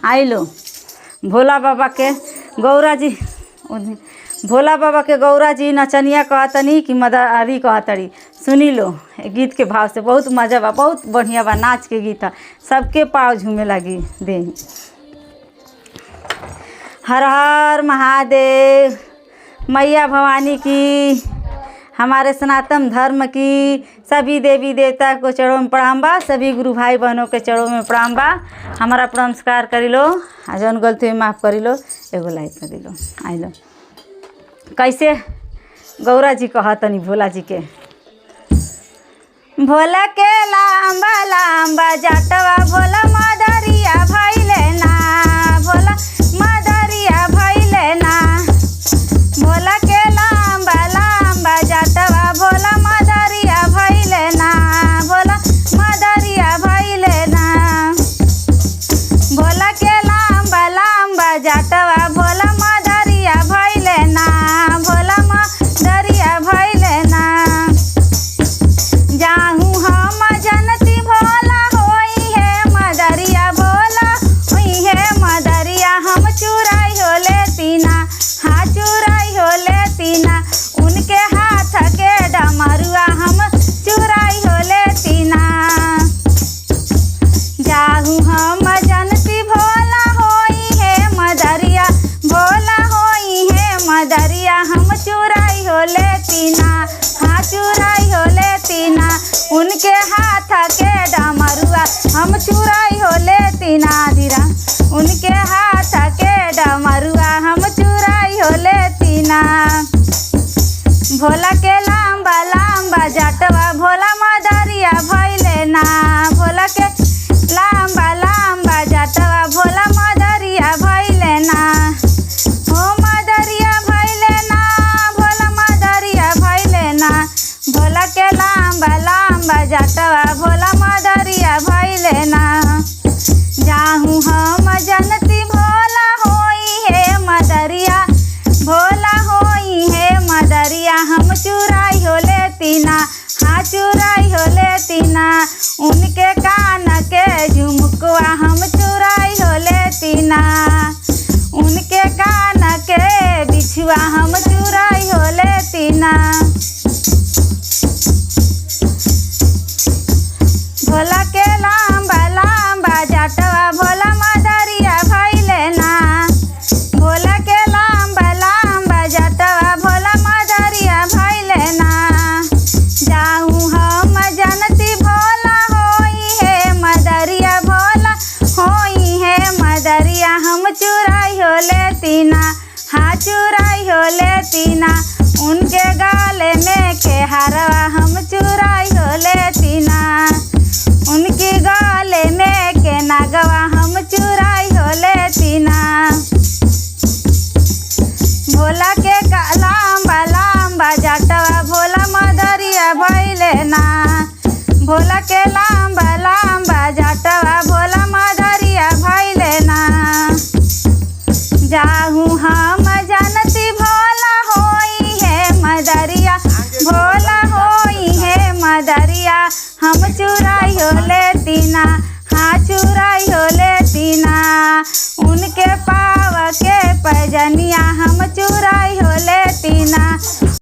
आई लो भोला बाबा के गौरा जी, भोला बाबा के गौरा जी नचनिया कहतनी कि मदारी कहतरी। सुनी लो गीत के भाव से बहुत मजा बा, बहुत बढ़िया बा, नाच के गीत है, सबके पाँव झूमे लगी दे। हर हर महादेव, मैया भवानी की, हमारे सनातन धर्म की सभी देवी देवता को चरणों में प्रणाम बा, सभी गुरु भाई बहनों के चरणों में प्रणाम बा। हमारा नमस्कार करी लो, जौन गलती में माफ़ करी लो, एगो लाइक कर दी लो। आई लो कैसे गौरा जी कहतनी भोला जी के। भोला के लांबा लांबा जाटवा भोला मदरिया भइले ना, भोला मदरिया भइले ना। भोला के लांबा लांबा जाटवा भोला मदरिया भइले ना, भोला मदरिया भइले ना। भोला के लांबा लांबा जाटवा भोला मदरिया भइले ना, भोला मदरिया भइले ना। जाहू हम जनती भोला होई है मदरिया, भोला होई है मदरिया। हम चुराई हो लेतीना, हाँ चुराई हो लेतीना। उनके हाथ के डमरुआ हम चुराई हो लेतीना। जाहू हम जनती भोला होई है मदरिया, भोला होई है मदरिया। हम चुराई हो लेतीना, हाँ चुराई हो लेतीना। उनके हाथ के डमरुआ हम चुराई हो लेतीना धीरा। उनके हाथ के डमरुआ हम चुराई हो लेतीना। भोला के लांबा लांबा जाटवा भोला मदरिया भइले ना, भोला के लांबा लांबा जाटवा भोला मदरिया भइले ना। हो मदरिया भइले ना, भोला मदरिया भइले ना। भोला के लांबा लांबा जाटवा भोला मदरिया भइले ना। जाहू हम जनती भोला होई है मदरिया, भोला होई है मदरिया। हम चुराई हो लेतीना, हाँ चुराई हो लेतीना। उनके कान के झुमकुआ हम चुराई हो लेतीना। उनके कान के बिछुआ हम चुराई हो लेतीना। भोला के लांबा लांबा जाटवा भोला मदरिया भइले ना। भोला के लांबा लांबा जाटवा भोला मदरिया भइले ना। जाहू हम जनती भोला होई है मदरिया, भोला होई है मदरिया। हम चुराई हो लेतीना, हाँ चुराई हो लेतीना। उनके गाले में के हारवा हम चुराई हो लेतीना। उनके गाले में के नागवा हम चुराई हो लेतीना। भोला के लांबा लांबा जाटवा भोला मदरिया भइले ना। भोला के लांबा लांबा जाटवा भोला मदरिया भइले ना। जाहू हम जनती भोला होई है मदरिया, भोला होई है मदरिया। हम चुराई हो लेतीना, हाँ चुराई हो लेतीना। उनके पाव के पैजनिया हम चुराई हो लेतीना।